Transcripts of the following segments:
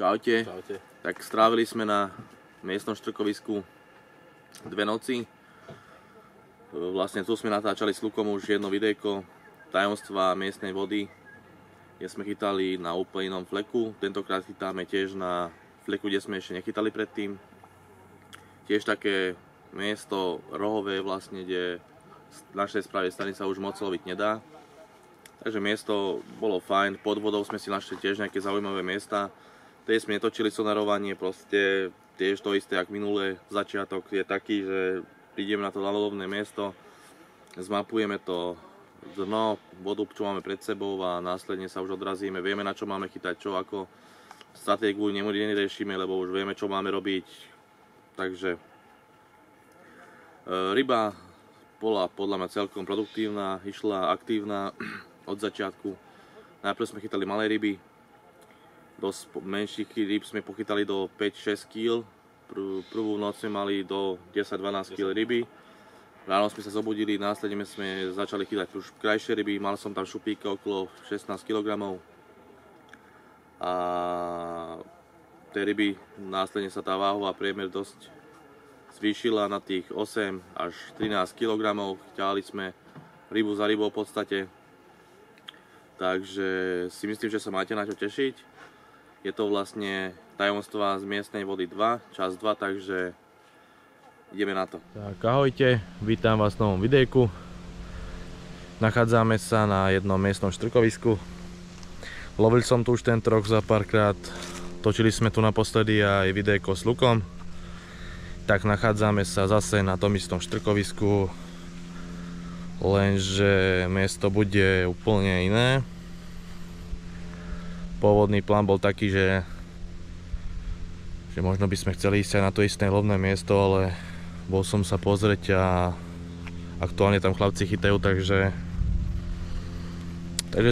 Čaute. Čaute. Tak strávili sme na miestnom štrkovisku 2 noci. Vlastne tu sme natáčali s Lukom už jedno videjko tajomstva miestnej vody, kde sme chytali na úplne inom fleku. Tentokrát chytáme tiež na fleku, kde sme ešte nechytali predtým. Tiež také miesto rohové vlastne, kde v našej správy strany sa už moc loviť nedá. Takže miesto bolo fajn, pod vodou sme si našli tiež nejaké zaujímavé miesta. Teď sme netočili sonarovanie, proste tiež to isté, jak minulé. Začiatok je taký, že prídeme na to ľadolovné miesto, zmapujeme to dno, vodu, čo máme pred sebou a následne sa už odrazíme. Vieme, na čo máme chytať, čo ako. Stratégiu neriešime, lebo už vieme, čo máme robiť. Takže ryba bola podľa mňa celkom produktívna, išla aktívna od začiatku. Najprv sme chytali malé ryby. Dosť menších rýb sme pochytali do 5-6 kg. Prvú noc sme mali do 10-12 kg ryby. Ráno sme sa zobudili, následne sme začali chytať už krajšie ryby. Mal som tam šupíka okolo 16 kg. A tie ryby, následne sa tá váhová priemer dosť zvýšila na tých 8 až 13 kg. Ťahali sme rybu za rybou v podstate. Takže si myslím, že sa máte na čo tešiť. Je to vlastne tajomstvá z miestnej vody 2, časť 2, takže ideme na to. Tak ahojte, vítam vás v novom videjku. Nachádzame sa na jednom miestnom štrkovisku. Lovil som tu už tento rok za párkrát, točili sme tu naposledy aj videjko s Lukom. Tak nachádzame sa zase na tom istom štrkovisku, lenže miesto bude úplne iné. Pôvodný plán bol taký, že možno by sme chceli ísť aj na to isté lovné miesto, ale bol som sa pozrieť a aktuálne tam chlapci chytajú, takže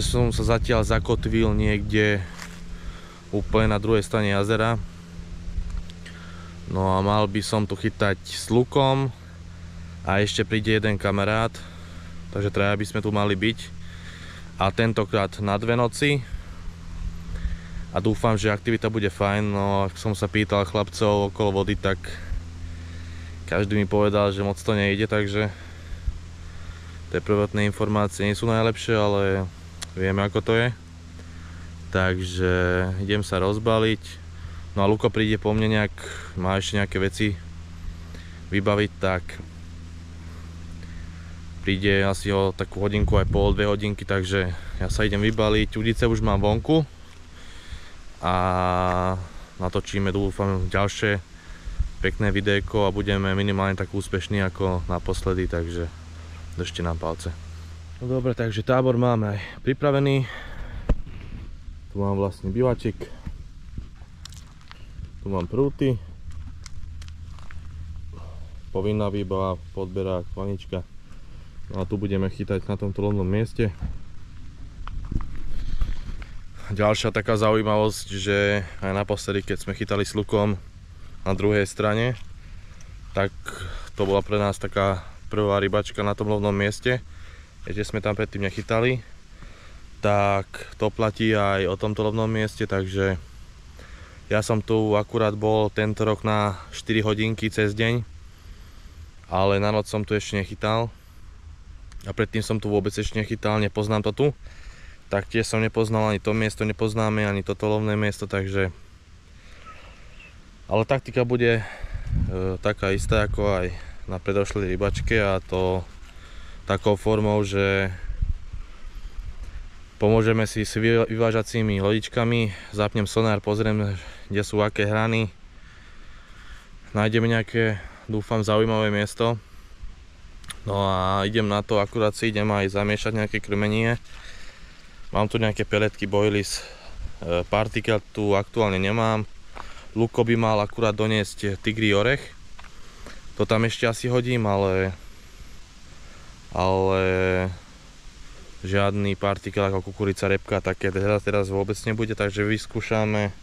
som sa zatiaľ zakotvil niekde úplne na druhej strane jazera. No a mal by som tu chytať s Lukom a ešte príde jeden kamarát, takže traja by sme tu mali byť. A tentokrát na 2 noci. A dúfam, že aktivita bude fajn, no ak som sa pýtal chlapcov okolo vody, tak každý mi povedal, že moc to nejde, takže tie prvotné informácie nie sú najlepšie, ale vieme, ako to je. Takže idem sa rozbaliť, no a Luko príde po mne nejak, má ešte nejaké veci vybaviť, tak príde asi o takú hodinku aj pol, 2 hodinky, takže ja sa idem vybaliť, udice už mám vonku. A natočíme, dúfam, ďalšie pekné videjko a budeme minimálne tak úspešní ako naposledy, takže držte nám palce. No dobre, takže tábor máme aj pripravený. Tu mám vlastne bivačik, tu mám prúty, povinná výbava, podberák, vanička. No a tu budeme chytať na tomto lovnom mieste. Ďalšia taká zaujímavosť, že aj naposledy, keď sme chytali s Lukom na druhej strane, tak to bola pre nás taká prvá rybačka na tom lovnom mieste, keďže sme tam predtým nechytali. Tak to platí aj o tomto lovnom mieste, takže ja som tu akurát bol tento rok na 4 hodinky cez deň, ale na noc som tu ešte nechytal. A predtým som tu vôbec ešte nechytal, nepoznám to tu. Taktiež som nepoznal ani to miesto, nepoznáme ani toto lovné miesto, takže... Ale taktika bude taká istá ako aj na predošlej rybačke, a to takou formou, že pomôžeme si s vyvážacími lodičkami, zapnem sonár, pozriem, kde sú aké hrany, nájdeme nejaké, dúfam, zaujímavé miesto. No a idem na to, akurát si idem aj zamiešať nejaké krmenie. Mám tu nejaké peletky Boilies, partikel tu aktuálne nemám. Luko by mal akurát doniesť tigrí orech. To tam ešte asi hodím, ale žiadny partikel ako kukurica, repka, také teraz vôbec nebude, takže vyskúšame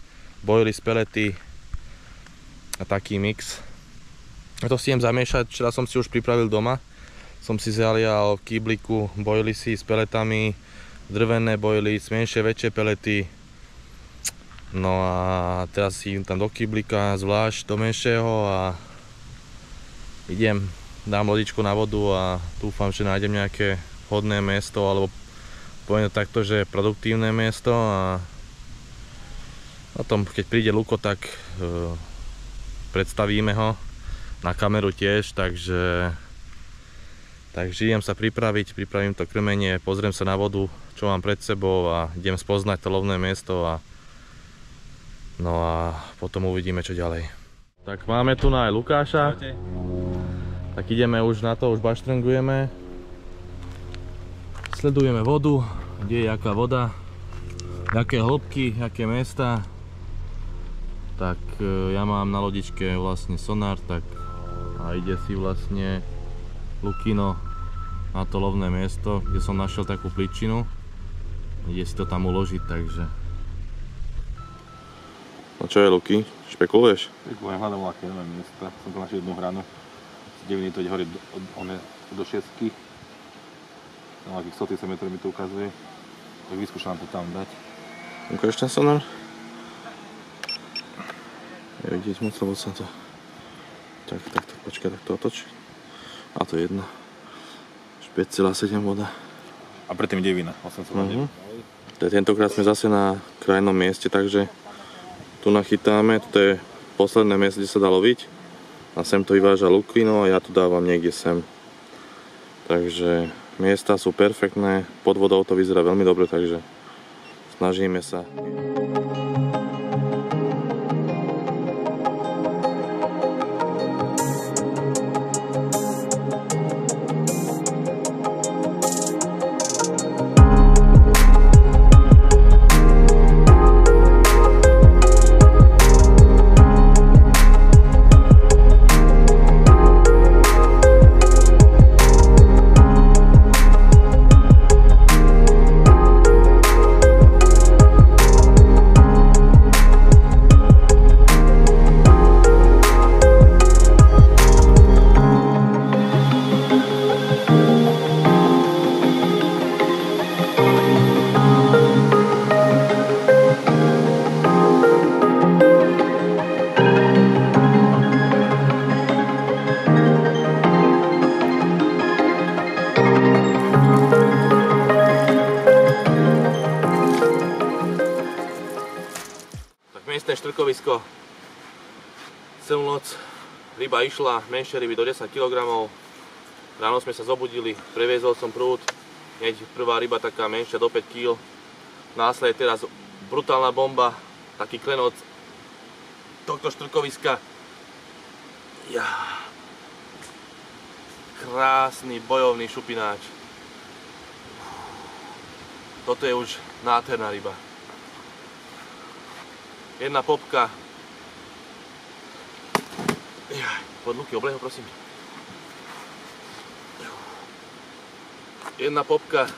Boilies, pelety a taký mix. A to si idem zamiešať, včera som si už pripravil doma. Som si zalial v kýbliku Boiliesy s peletami, drvené Boilies, menšie, väčšie pelety. No a teraz si tam do kyblika zvlášť do menšieho a idem, dám lodičku na vodu a dúfam, že nájdem nejaké hodné miesto, alebo poviem to takto, že produktívne miesto a potom, keď príde Luko, tak predstavíme ho na kameru tiež, takže idem sa pripraviť, pripravím to krmenie, pozriem sa na vodu, čo mám pred sebou a idem spoznať to lovné miesto a no a potom uvidíme, čo ďalej. Tak máme tu na aj Lukáša. Tak ideme už na to, už baštrngujeme. Sledujeme vodu, kde je aká voda, aké hĺbky, aké miesta. Tak ja mám na lodičke vlastne sonár, tak a ide si vlastne Lukino na to lovné miesto, kde som našiel takú pličinu. Ide si to tam uložiť, takže. No čo je, Luky? Špekuluješ? Špekulujem, hľadám aké nové miesta. Som to našiel jednu hranu. Deviny to ide hore do šestky. Na akých 100 metrov mi to ukazuje. Tak vyskúšam to tam dať. Ukáž ten sonár? Nevidieť moc, lebo sa to... Tak, počkaj, tak to otoč. A to je jedna. 5,7 voda. A predtým devina, 8,9. Tentokrát sme zase na krajnom mieste, takže tu nachytáme. Toto je posledné miesto, kde sa dá loviť. A sem to vyváža Lukino a ja tu dávam niekde sem. Takže miesta sú perfektné, pod vodou to vyzerá veľmi dobre, takže snažíme sa. Miestne štrkovisko. Celú noc ryba išla, menšie ryby do 10 kg. Ráno sme sa zobudili, previezol som prúd. Hneď prvá ryba taká menšia do 5 kg. Následne teraz brutálna bomba, taký klenot tohto štrkoviska. Krásny bojovný šupináč. Toto je už nádherná ryba. Jedna popka. Pod Luky, oblej ho prosím. Jedna popka.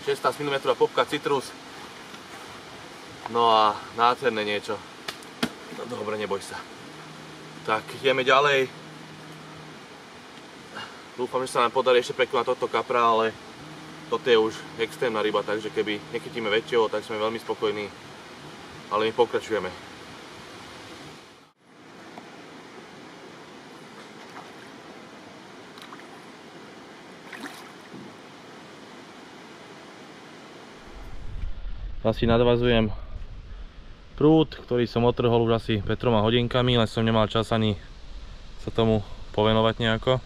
16 mm popka citrus. No a nádherné niečo. No dobre, neboj sa. Tak ideme ďalej. Dúfam, že sa nám podarí ešte prekonať toto kapra, ale toto je už extrémna ryba, takže keby nechytíme väčšieho, tak sme veľmi spokojní. Ale my pokračujeme. Asi nadvazujem prúd, ktorý som otrhol už asi pred 3 hodinkami, len som nemal čas ani sa tomu povenovať nejako.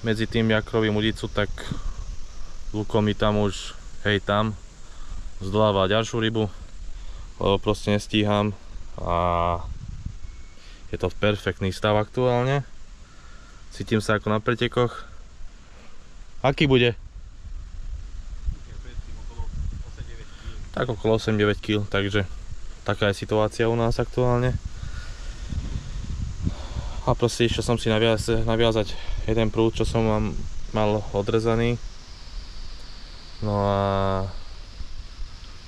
Medzi tým, jak robím udicu, tak Luko mi tam už, hej tam, zdoláva ďalšiu rybu, lebo proste nestíham a je to perfektný stav aktuálne. Cítim sa ako na pretekoch. Aký bude? Tak okolo 8-9 kg, takže taká je situácia u nás aktuálne. A proste išiel som si naviazať jeden prúd, čo som mal odrezaný. No a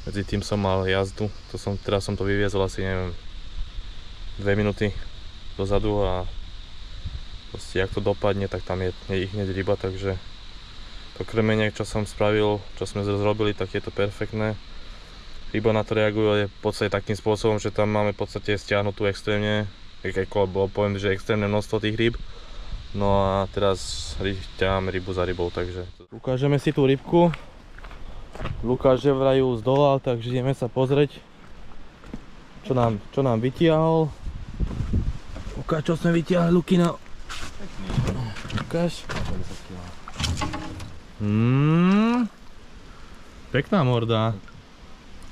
medzi tým som mal jazdu, teraz som to vyviezol asi neviem 2 minúty dozadu a proste jak to dopadne, tak tam je hneď ryba, takže To krmenie, čo som spravil, čo sme zrobili, tak je to perfektné. Ryba na to reaguje v podstate takým spôsobom, že tam máme v podstate stiahnutú extrémne, poviem, že extrémne množstvo tých rýb. No a teraz ťaháme rybu za rybou, takže ukážeme si tú rybku. Lukáš že vraj ju zdolal, takže ideme sa pozrieť, čo nám vytiahol. Ukáž, čo sme vytiahli, Lukino. Ukáž. Pekná morda.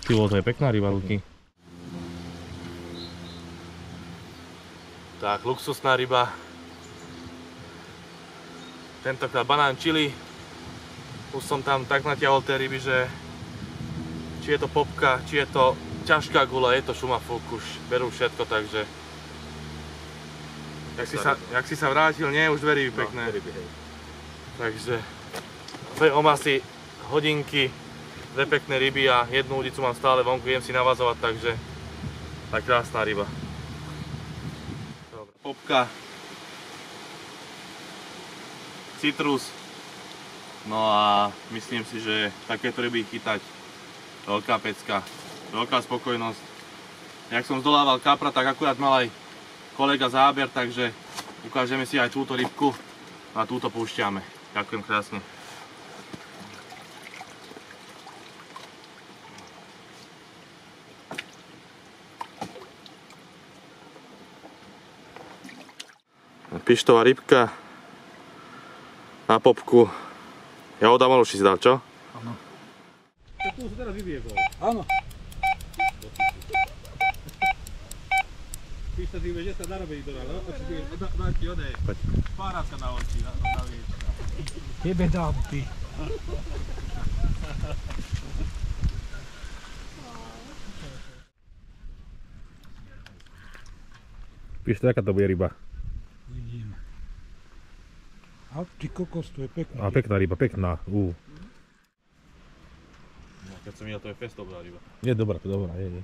Ty vole, to je pekná ryba, Luky. Tak, luxusná ryba. Tentokrát banán chili. Už som tam tak natiahol tie ryby, že či je to popka, či je to ťažká gula, je to šumafuk, už berú všetko, takže jak si sa vrátil, nie, už dve ryby pekné. Takže dve omasy, hodinky, dve pekné ryby a jednu udicu mám stále vonku, idem si navazovať, takže tak krásna ryba. Dobre. Popka, citrus, no a myslím si, že takéto ryby chytať veľká pecka, veľká spokojnosť. Jak som zdolával kapra, tak akurát mal aj kolega záber, takže ukážeme si aj túto rybku a túto púšťame. Ďakujem krásne. Pištová rybka na popku. Ja ho dám, už si dal, čo? Áno. Tu sa teraz vybiegol. Áno. Píšte si, že sa narobiť do rána, dá ti odej. Páratka na oči, na viečka. Tebe dám ty. Píšte, aká to bude ryba? Vidím. A ty kokos, to je pekná. A pekná ryba, pekná. No, keď som videl, to je fest dobrá ryba. Je dobrá, je.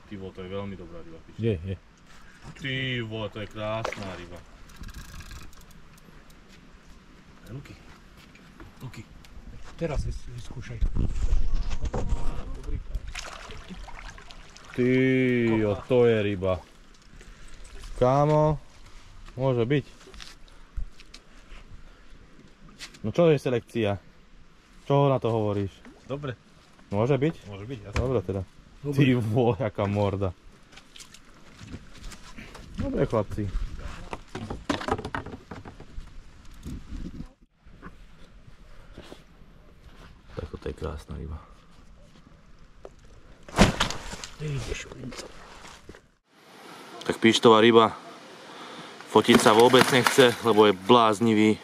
Ty vole, to je veľmi dobrá ryba. Je. Ty vole, to je krásna ryba. Luky. Teraz vyskúšaj. Ty, to je ryba. Kámo, môže byť. No čo je selekcia? Čo na to hovoríš? Dobre. Môže byť? Môže byť, jasne. Dobre teda. Ty vole, jaká morda. Dobre chlapci. Tak toto je krásna ryba. Tak pištová ryba. Fotiť sa vôbec nechce, lebo je bláznivý.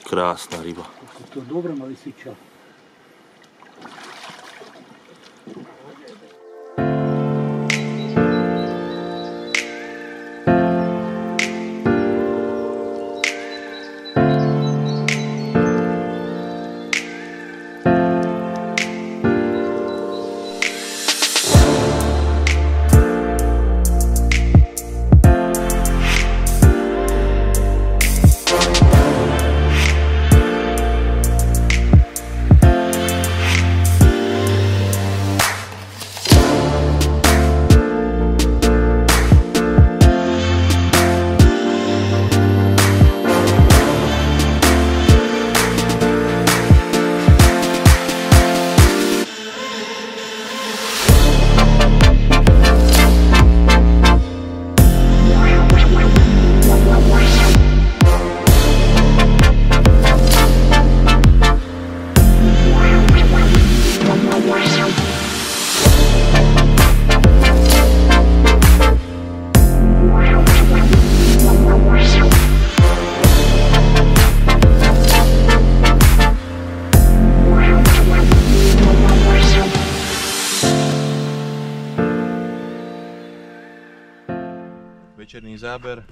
Krásna ryba. To dobro mali siča. Večerný záber.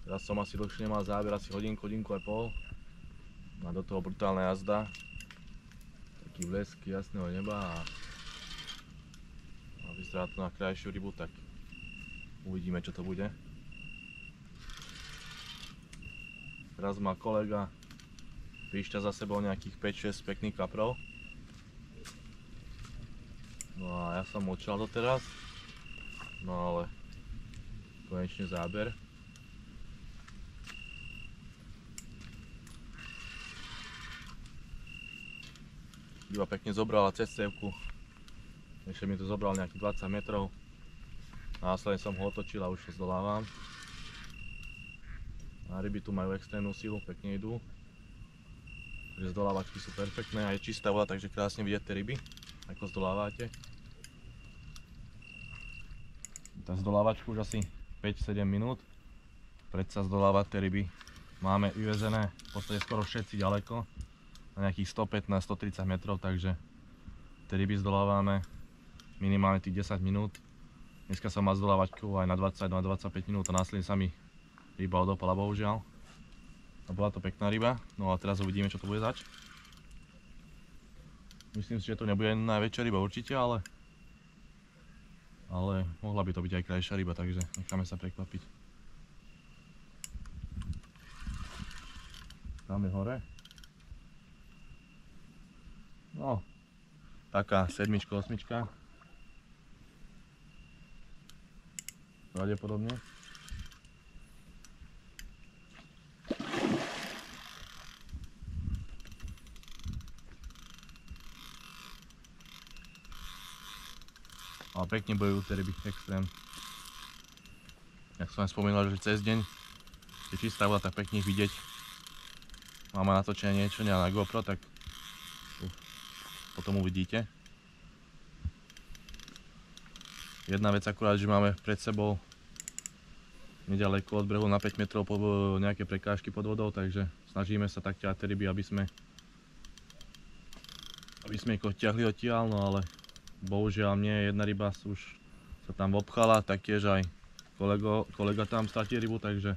Teraz som asi dlhšie nemal záber, asi hodinku aj pol. A do toho brutálna jazda. Taký blesk jasného neba a strátu na krajšiu rybu, tak uvidíme, čo to bude. Teraz má kolega Pišťa za sebou nejakých 5-6 pekných kaprov. No a ja som mlčal doteraz. No ale konečne záber. Iba pekne zobrala cez cévku. Ešte mi to zobral nejakých 20 metrov. Následne som ho otočil a už to zdolávam. A ryby tu majú extrémnu silu, pekne idú. Takže zdolávačky sú perfektné a je čistá voda, takže krásne vidieť tie ryby, ako zdolávate. Tá zdolávačku už asi 5-7 minút. Predsa zdolávať tie ryby máme vyvezené v podstate skoro všetci ďaleko. Na nejakých 115-130 metrov, takže tie ryby zdolávame minimálne tých 10 minút. Dneska som mal zdolávačku aj na 20-25 minút a následne sa mi ryba odopala, bohužiaľ. A bola to pekná ryba, no a teraz uvidíme, čo to bude zač. Myslím si, že to nebude najväčšia ryba určite, ale mohla by to byť aj krajšia ryba, takže necháme sa prekvapiť. Tam je hore. No, taká 7-8. Pravdepodobne. Ale pekne bojujú tie ryby, extrém. Jak som aj spomínal, že cez deň je čistá voda, tak pekne ich vidieť. Máme natočené niečo na GoPro, tak potom uvidíte. Jedna vec akurát, že máme pred sebou nedaleko od brehu na 5 metrov nejaké prekážky pod vodou, takže snažíme sa tak ťahať tie ryby, aby sme ich odtiahli odtiaľ, no ale bohužiaľ nie, jedna ryba už sa tam obchala, taktiež aj kolega tam stratí rybu, takže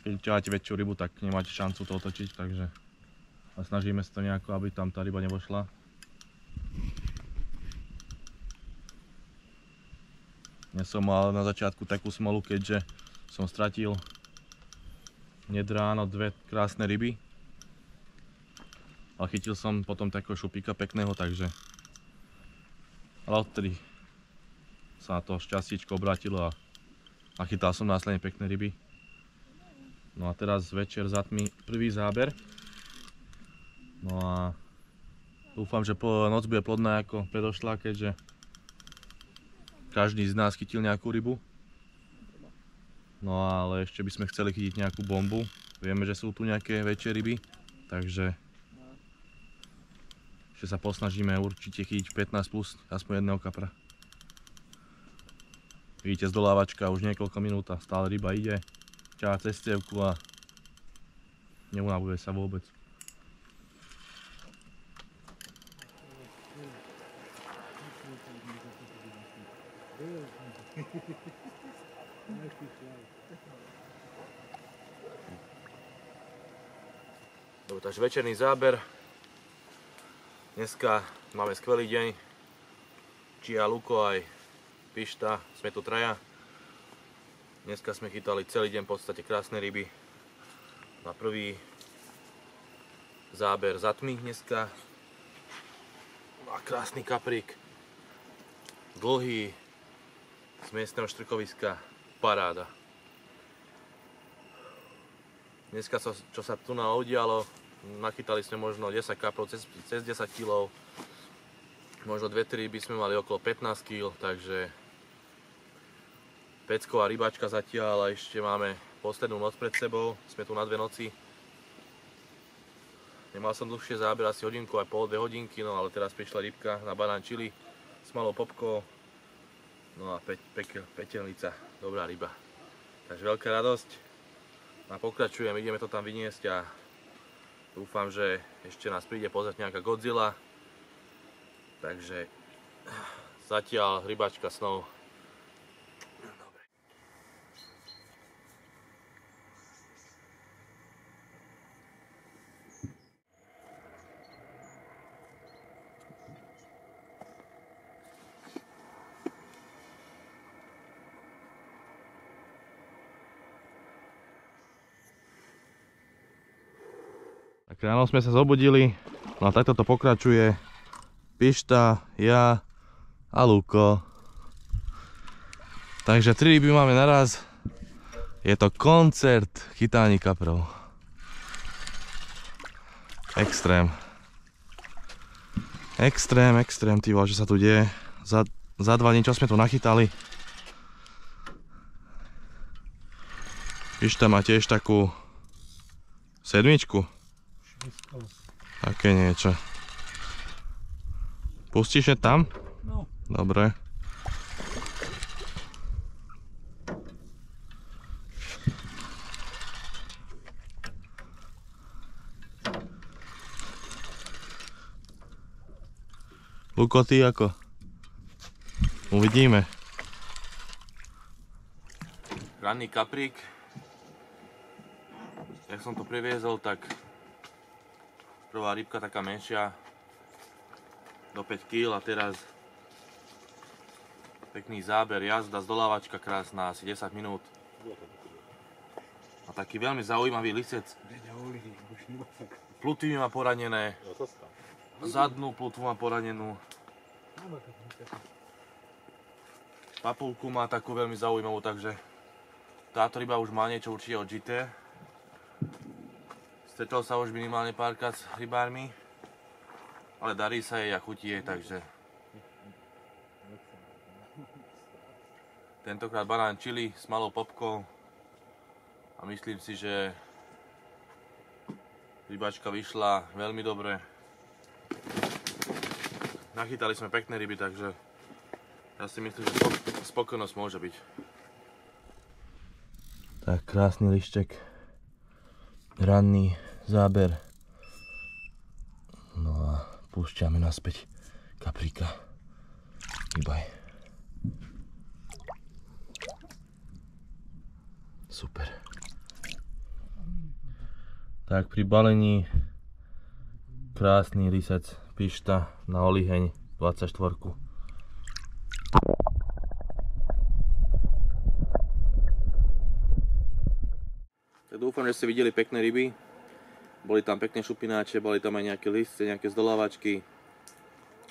keď ťaháte väčšiu rybu, tak nemáte šancu to otočiť, takže snažíme sa to nejako, aby tam tá ryba nevošla. Ja som mal na začiatku takú smolu, keďže som stratil hneď ráno 2 krásne ryby. Ale chytil som potom takého šupíka pekného, takže ale odtedy sa to šťastíčko obrátilo a nachytal som následne pekné ryby. No a teraz večer za tmy prvý záber. No a dúfam, že noc bude plodná ako predošla, keďže každý z nás chytil nejakú rybu. No ale ešte by sme chceli chytiť nejakú bombu. Vieme, že sú tu nejaké väčšie ryby, takže ešte sa posnažíme určite chytiť 15 plus aspoň jedného kapra. Vidíte, zdolávačka už niekoľko minút a stále ryba ide, ťahá cez cievku a neunavuje sa vôbec. Dobre, takže večerný záber. Dneska máme skvelý deň. Čia, Luko aj Pišta, sme tu traja. Dneska sme chytali celý deň v podstate krásne ryby. Na prvý záber za tmy dneska. A krásny kaprík. Dlhý, z miestneho štrkoviska, paráda. Dneska, čo sa tu udialo, nachytali sme možno 10 kaprov, cez 10 kg. Možno 2-3 by sme mali okolo 15 kg, takže pecková rybačka zatiaľ a ešte máme poslednú noc pred sebou. Sme tu na 2 noci. Nemal som dlhšie záber, asi hodinku aj pol, 2 hodinky, no ale teraz prišla rybka na banán čili s malou popkou. No a petelnica, dobrá ryba. Takže veľká radosť. A pokračujem, ideme to tam vyniesť a dúfam, že ešte nás príde pozrieť nejaká Godzilla. Takže zatiaľ rybačka snov. Tak ráno sme sa zobudili, no a takto to pokračuje. Pišta, ja a Luko. Takže 3 ryby máme naraz. Je to koncert chytání kaprov. Extrém. Extrém, ty vole, že sa tu deje. Za 2 dní, čo sme tu nachytali. Pišta má tiež takú 7. Také niečo. Pustíš tam? No. Dobre. Luko, ty ako? Uvidíme. Ranný kaprík. Jak som to priviezol, tak prvá rybka taká menšia do 5 kg a teraz pekný záber, jazda, zdolávačka krásna, asi 10 minút. A taký veľmi zaujímavý lisec. Plutvy má poranené, zadnú plutvu má poranenú. Papulku má takú veľmi zaujímavú, takže táto ryba už má niečo určite odžité. Stretol sa už minimálne párkrát s rybármi, ale darí sa jej a chutí jej, takže tentokrát banán chili s malou popkou a myslím si, že rybačka vyšla veľmi dobre. Nachytali sme pekné ryby, takže ja si myslím, že spokojnosť môže byť. Tak krásny lišček. Ranný záber. No a púšťame naspäť kapríka. Ibaj. Super. Tak pri balení krásny lisec pišta na oliheň 24. Tak dúfam, že ste videli pekné ryby. Boli tam pekné šupináče, boli tam aj nejaké listy, nejaké zdolávačky.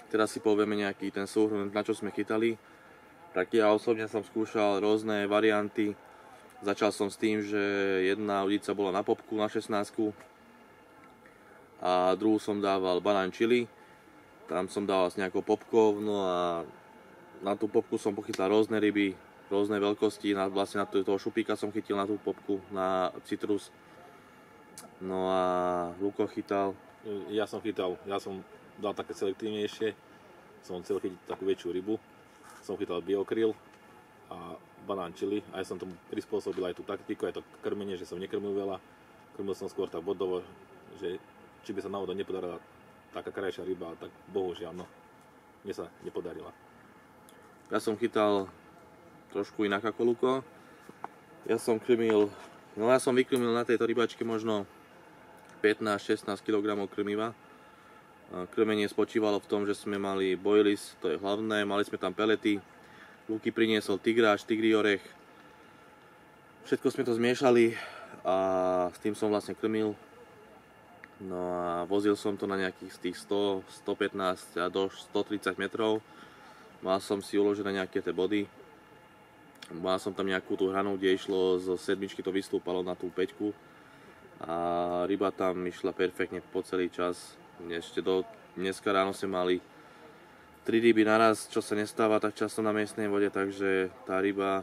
Teraz si povieme nejaký ten súhrn, na čo sme chytali. Tak ja osobne som skúšal rôzne varianty. Začal som s tým, že jedna udica bola na popku na 16 a druhú som dával banán chili. Tam som dával s nejakou popkou, no a na tú popku som pochytal rôzne ryby, rôzne veľkosti, vlastne na toho šupíka som chytil na tú popku, na citrus. No a Luko chytal. Ja som dal také selektívnejšie, som chcel chytiť takú väčšiu rybu, som chytal biokryl a banán chili, a ja som tomu prispôsobil aj tú taktiku, aj to krmenie, že som nekrmil veľa, krmil som skôr tak bodovo, že či by sa náhodou nepodarila taká krajšia ryba, tak bohužiaľ, no, mne sa nepodarila. Ja som chytal trošku inak ako Luko. Ja som vykrmil na tejto rybačke možno 15-16 kg krmiva. Krmenie spočívalo v tom, že sme mali boilies, to je hlavné, mali sme tam pelety. Luky priniesol tigráč, tigrí orech. Všetko sme to zmiešali a s tým som vlastne krmil. No a vozil som to na nejakých z tých 100, 115 a do 130 metrov. Mal som si uložené nejaké tie body. Mal som tam nejakú tú hranu, kde išlo zo 7 to vystúpalo na tú 5. A ryba tam išla perfektne po celý čas. Ešte do dneska ráno sme mali 3 ryby naraz, čo sa nestáva tak často na miestnej vode, takže tá ryba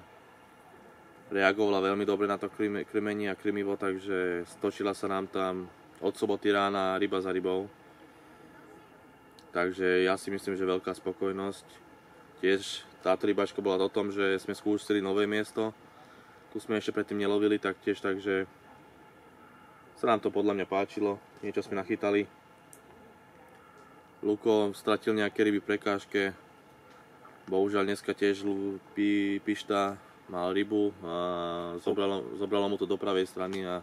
reagovala veľmi dobre na to krmenie a krmivo, takže stočila sa nám tam od soboty rána ryba za rybou. Takže ja si myslím, že veľká spokojnosť. Tiež táto rybačka bola o tom, že sme skúsili nové miesto. Tu sme ešte predtým nelovili taktiež, takže sa nám to podľa mňa páčilo. Niečo sme nachytali. Luko stratil nejaké ryby v prekážke. Bohužiaľ dneska tiež pišta mal rybu a zobralo mu to do pravej strany a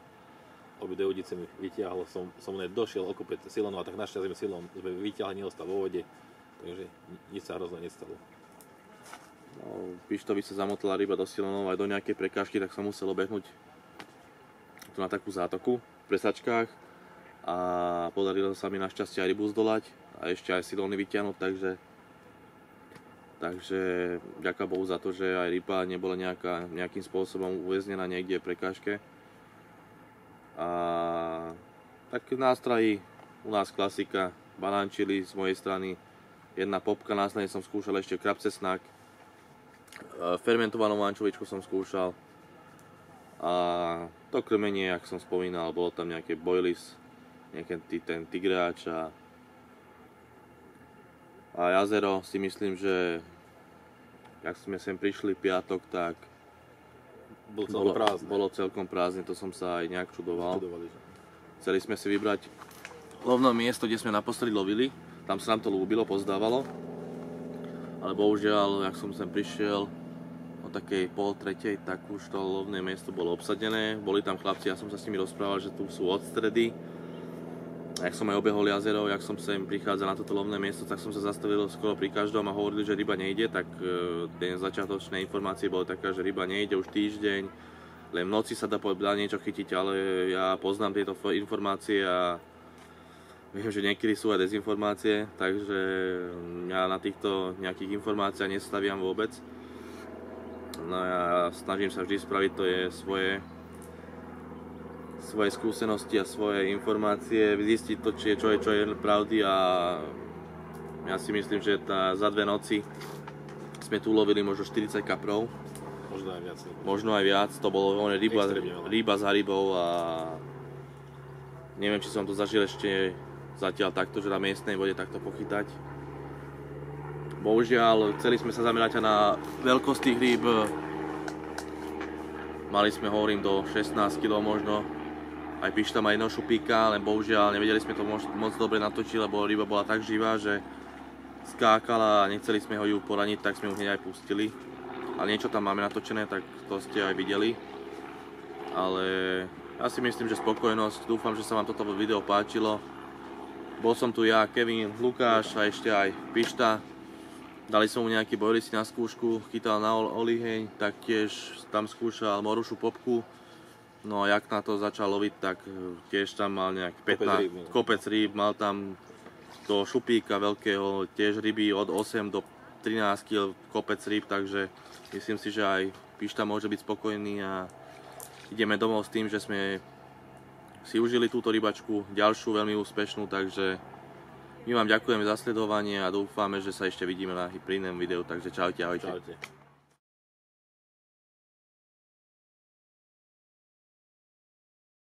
Obidve udice mi vyťahlo, som došiel okopec silonu a tak našťastím silom sme vyťahli, neostal vo vode, takže nič sa hrozné nestalo. No, pištovi sa zamotala ryba do silonov aj do nejakej prekážky, tak som musel obehnúť tu na takú zátoku v presačkách. a podarilo sa mi našťastie aj rybu zdolať a ešte aj silóny vyťahnuť, takže ďaká Bohu za to, že aj ryba nebola nejakým spôsobom uväznená niekde v prekážke. A tak nástrahy u nás klasika, banánčili z mojej strany, jedna popka, následne som skúšal ešte krabcesnak, fermentovanú ančovičku som skúšal a to krmenie, jak som spomínal, bolo tam nejaké boilies, nejaký ten tigráč a jazero. Si myslím, že jak sme sem prišli piatok, tak bolo celkom prázdne, to som sa aj nejak čudoval. Chceli sme si vybrať lovné miesto, kde sme naposledy lovili, tam sa nám to ľúbilo, pozdávalo, ale bohužiaľ, jak som sem prišiel o takej 2:30, tak už to lovné miesto bolo obsadené, boli tam chlapci, ja som sa s nimi rozprával, že tu sú od stredy. A jak som aj obehol jazero, jak som sem prichádzal na toto lovné miesto, tak som sa zastavil skoro pri každom a hovorili, že ryba nejde, tak tie začiatočné informácie boli taká, že ryba nejde už týždeň, len v noci sa dá niečo chytiť, ale ja poznám tieto informácie a viem, že niekedy sú aj dezinformácie, takže ja na týchto nejakých informáciách nestaviam vôbec. No ja snažím sa vždy spraviť to je svoje skúsenosti a svoje informácie, zistiť to, čo je pravdy a ja si myslím, že za 2 noci sme tu lovili možno 40 kaprov. Možno aj viac, to bolo ryba za rybou a neviem, či som to zažil ešte zatiaľ takto, že na miestnej vode takto pochytať. Bohužiaľ, chceli sme sa zamerať na veľkosť tých rýb. Mali sme, hovorím, do 16 kg možno. Aj pišta má jedno šupíka, len bohužiaľ nevedeli sme to moc dobre natočiť, lebo ryba bola tak živá, že skákala a nechceli sme ho ju poraniť, tak sme ju hneď aj pustili. Ale niečo tam máme natočené, tak to ste aj videli. Ale ja si myslím, že spokojnosť. Dúfam, že sa vám toto video páčilo. Bol som tu ja, Kevin, Lukáš a ešte aj Pišta. Dali som mu nejaký boilies na skúšku, chytal na oliheň, taktiež tam skúšal morušu popku. No a jak na to začal loviť, tak tiež tam mal nejak kopec rýb, mal tam do šupíka veľkého, tiež ryby od 8 do 13 kg kopec rýb, takže myslím si, že aj Pišta môže byť spokojný a ideme domov s tým, že sme si užili túto rybačku, ďalšiu veľmi úspešnú, takže my vám ďakujeme za sledovanie a dúfame, že sa ešte vidíme pri inom videu, takže čaute, ahojte. Čaute.